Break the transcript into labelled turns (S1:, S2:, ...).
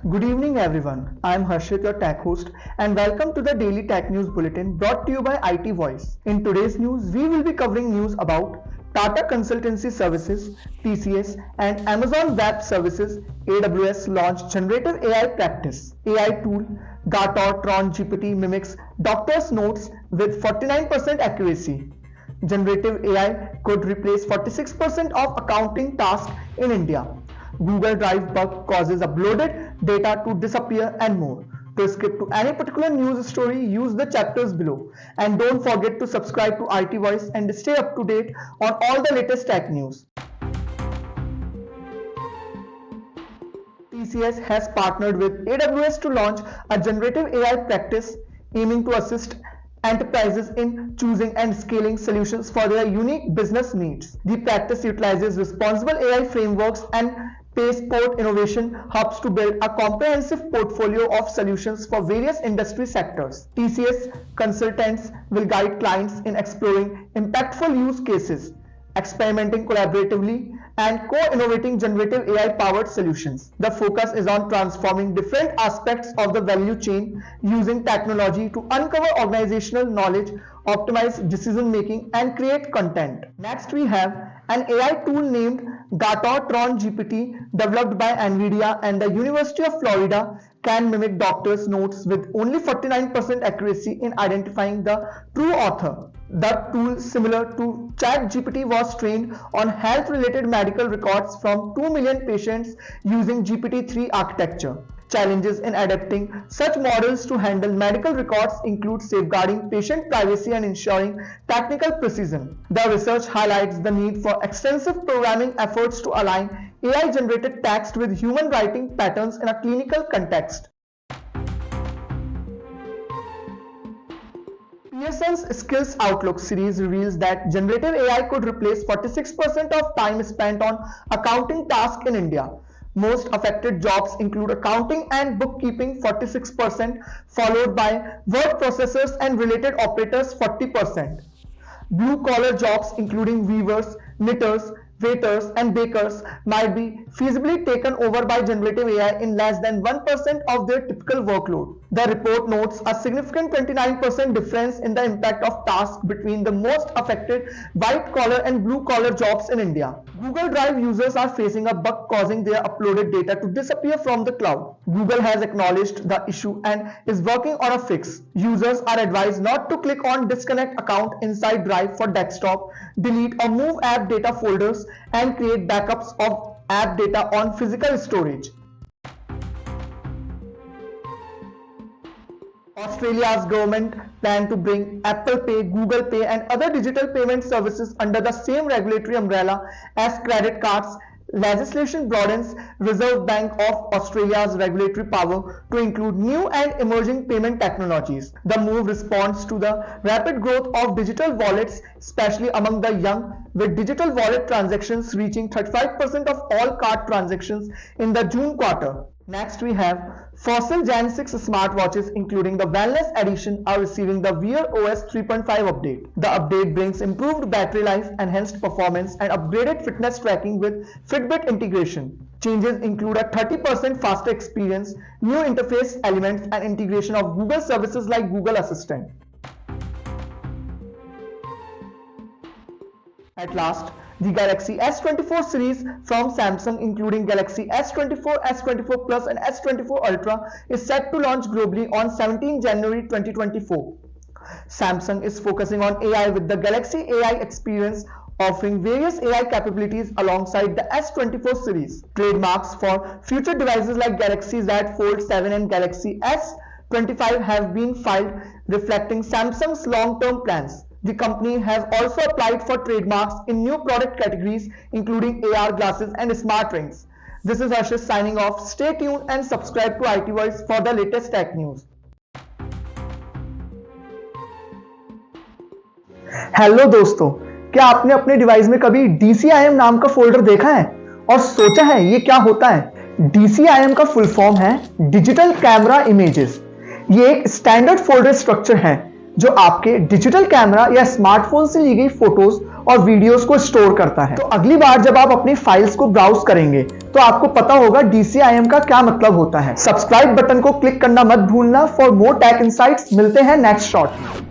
S1: Good evening, everyone. I am Harshit, your tech host, and welcome to the Daily Tech News Bulletin brought to you by IT Voice. In today's news, we will be covering news about Tata Consultancy Services (TCS) and Amazon Web Services (AWS) launch generative AI practice. AI tool Gator Tron GPT mimics doctor's notes with 49% accuracy. Generative AI could replace 46% of accounting tasks in India. Google Drive bug causes uploaded data to disappear and more. To skip to any particular news story, use the chapters below. And don't forget to subscribe to IT Voice and stay up to date on all the latest tech news. TCS has partnered with AWS to launch a generative AI practice aiming to assist enterprises in choosing and scaling solutions for their unique business needs. The practice utilizes responsible AI frameworks and Passport innovation hubs to build a comprehensive portfolio of solutions for various industry sectors. TCS consultants will guide clients in exploring impactful use cases, experimenting collaboratively, and co-innovating generative AI-powered solutions. The focus is on transforming different aspects of the value chain using technology to uncover organizational knowledge, optimize decision-making, and create content. Next, we have an AI tool named Gator Tron GPT developed by NVIDIA and the University of Florida can mimic doctor's notes with only 49% accuracy in identifying the true author. The tool, similar to ChatGPT, was trained on health-related medical records from 2 million patients using GPT-3 architecture. Challenges in adapting such models to handle medical records include safeguarding patient privacy and ensuring technical precision. The research highlights the need for extensive programming efforts to align AI-generated text with human writing patterns in a clinical context. Pearson's Skills Outlook series reveals that generative AI could replace 46% of time spent on accounting tasks in India. Most affected jobs include accounting and bookkeeping 46%, followed by word processors and related operators 40%. Blue-collar jobs including weavers, knitters, waiters, and bakers might be feasibly taken over by generative AI in less than 1% of their typical workload. The report notes a significant 29% difference in the impact of tasks between the most affected white-collar and blue-collar jobs in India. Google Drive users are facing a bug causing their uploaded data to disappear from the cloud. Google has acknowledged the issue and is working on a fix. Users are advised not to click on Disconnect account inside Drive for desktop, delete or move app data folders, and create backups of app data on physical storage. Australia's government plans to bring Apple Pay, Google Pay, and other digital payment services under the same regulatory umbrella as credit cards. Legislation broadens Reserve Bank of Australia's regulatory power to include new and emerging payment technologies. The move responds to the rapid growth of digital wallets, especially among the young, with digital wallet transactions reaching 35% of all card transactions in the June quarter. Next, we have Fossil Gen 6 smartwatches, including the Wellness Edition, are receiving the Wear OS 3.5 update. The update brings improved battery life, enhanced performance, and upgraded fitness tracking with Fitbit integration. Changes include a 30% faster experience, new interface elements, and integration of Google services like Google Assistant. At last, the Galaxy S24 series from Samsung, including Galaxy S24, S24 Plus, and S24 Ultra, is set to launch globally on 17 January 2024. Samsung is focusing on AI with the Galaxy AI Experience, offering various AI capabilities alongside the S24 series. Trademarks for future devices like Galaxy Z Fold 7 and Galaxy S25 have been filed, reflecting Samsung's long-term plans. The company has also applied for trademarks in new product categories, including AR glasses and smart rings. This is Harshit signing off. Stay tuned and subscribe to IT Voice for the latest tech news. Hello दोस्तों, क्या आपने अपने device में कभी DCIM नाम का folder देखा है और सोचा है ये क्या होता है? DCIM का फुल फॉर्म है डिजिटल कैमरा इमेजेस। ये एक स्टैंडर्ड फोल्डर स्ट्रक्चर है जो आपके डिजिटल कैमरा या स्मार्टफोन से ली गई फोटोज और वीडियोस को स्टोर करता है। तो अगली बार जब आप अपनी फाइल्स को ब्राउज करेंगे तो आपको पता होगा DCIM का क्या मतलब होता है। सब्सक्राइब बटन को क्लिक करना मत भूलना फॉर मोर टेक इनसाइट्स। मिलते हैं नेक्स्ट शॉट में।